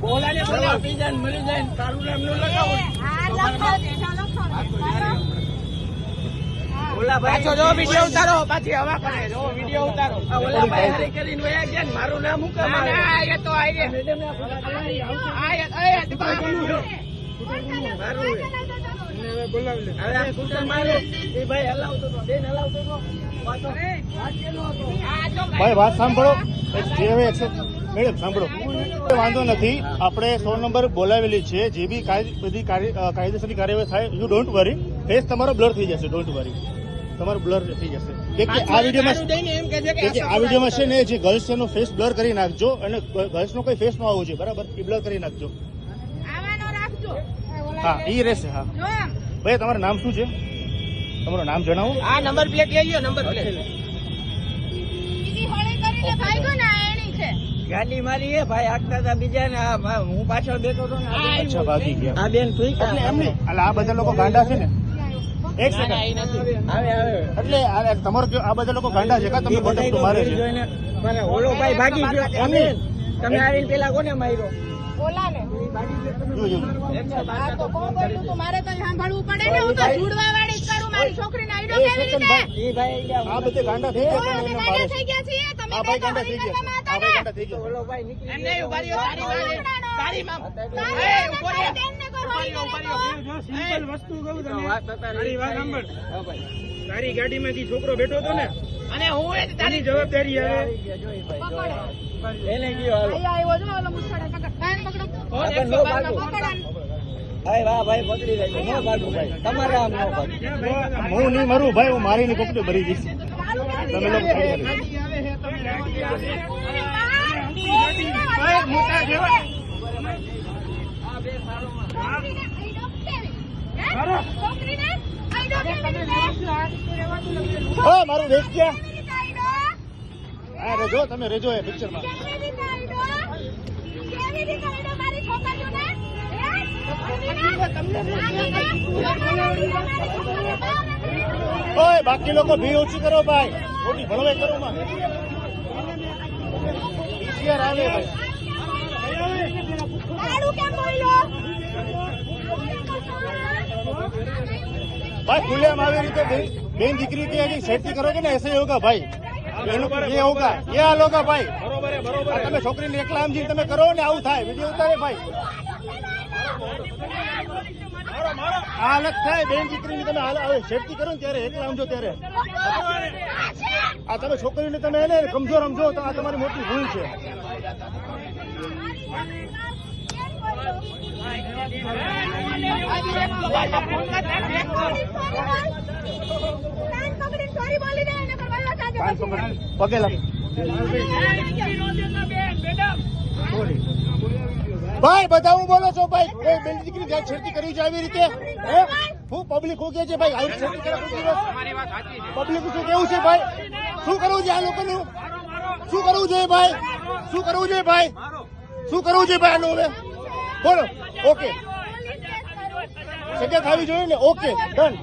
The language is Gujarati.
બોલાને બોલાવ પીજા મરી જાય તારું નામ નો લગાવો ઓલા ભાઈ જો વિડિયો ઉતારો પાછી હવા કરે જો વિડિયો ઉતારો ઓલા ભાઈ હરી કરીને વયા ગયા ને મારું નામ હું કામ આવે આ એ તો આઈ રે મેડમ ને આ બોલાવ લે હવે આ કુટર મારે એ ભાઈ હલાવતો તો બેન હલાવતો તો ભાઈ વાત સાંભળો જે હવે મેડમ સાંભળો વાંધો નથી આપણે 100 નંબર બોલાવેલી છે જે બી બધી કાયદેસરની કાર્યવાહી થાય યુ ડોન્ટ વરી ફેસ તમારો બ્લર થઈ જશે ડોન્ટ વરી તમારું બ્લર થઈ જશે કે આ વિડીયોમાં છે ને જે ગર્લ્સ છે એનો ફેસ બ્લર કરી નાખજો અને ગર્લ્સનો કોઈ ફેસ ન આવવો જોઈએ બરાબર એ બ્લર કરી નાખજો હા એ રહેશે હા ભાઈ તમારું નામ શું છે તમારું નામ જણાવો આ નંબર પ્લેટ લઈ લ્યો નંબર પ્લેટ ગાડી મારી એ ભાઈ આગતા હતા બીજા ને હું પાછળ બેઠો હતો ને અચ્છા ભાગી ગયા આ બેન ઠીક એટલે એમની એટલે આ બધા લોકો ગાંડા છે ને એક સેકન્ડ આવે એટલે તમારો આ બધા લોકો ગાંડા છે કા તમને બટન મારે છે મને ઓલો ભાઈ ભાગી ગયો એમને તમે આવીને પેલા કોને માર્યો ઓલાને તો કોણ બોલ્યું તું મારે તો સાંભળવું પડે ને હું તો જોડવા વાળી જ કરું મારી છોકરીને આઈડો કેવી રીતે ઈ ભાઈ આ બધે ગાંડા થઈ ગયા અમે ગાંડા થઈ ગયા છીએ તમે આ ભાઈ ગાંડા થઈ ગયા આ ભાઈ ગાંડા થઈ ગયા ઓલો ભાઈ નીકળી એમને ઉભારી તારી માં એ ઉભારી બેનને કોઈ હોળી સિમ્પલ વસ્તુ કહું તને વાત તારી વાત સાંભળ હા ભાઈ તારી ગાડીમાંથી છોકરો બેઠો હતો ને અને હું એ તારી જવાબદારી આવે એને ગયો હાલો આવ્યો જો ઓલો મુછડા પકડ કાન પકડો આપણ નો ભાગો ભાઈ વાહ ભાઈ પકડી લેજો નો ભાગો ભાઈ તમારે આમ નો ભાગો હું નહીં મરું ભાઈ હું મારીને કોકડે ભરી દઈશ તમે લોકો મોટા જેવા છોકરીને આઈડો કેવી ઓ મારું વેચ ગયા હા રેજો તમે રેજો એ પિક્ચરમાં ઓય બાકી લોકો ભી ઓછી કરો ભાઈ મોટી ભણવાઈ કરો માં પીસીઆર આવે ભાઈ भाई खुले हम આવી રીતે બેન દીકરી की अभी सेफ्टी करोगे ना ऐसे ही होगा भाई ये होगा ये हाल होगा भाई बरोबर તમે છોકરીને એકલા આમ જીને તમે કરો ને આવું થાય વિડિયો ઉતારે ભાઈ આ અલગ થાય બેન દીકરીની તમે હાલ સેફટી કરો ને ત્યારે એકલા સમજો ત્યારે આ તમે છોકરીને તમે એને કમજોર સમજો તો આ તમારી મોટી ભૂલ છે પગે લાગે ભાઈ બધા હું બોલો છો ભાઈ બેન દીકરી છેડતી કરવી છે આવી રીતે હું પબ્લિક હું કે છે ભાઈ આવી છેડતી કરે પબ્લિક શું કેવું છે ભાઈ શું કરવું છે આ લોકોનું શું કરવું જોઈએ ભાઈ શું કરવું જોઈએ ભાઈ શું કરવું જોઈએ ભાઈ આનું હવે બોલો ઓકે સજા થવી જોઈએ ને ઓકે ડન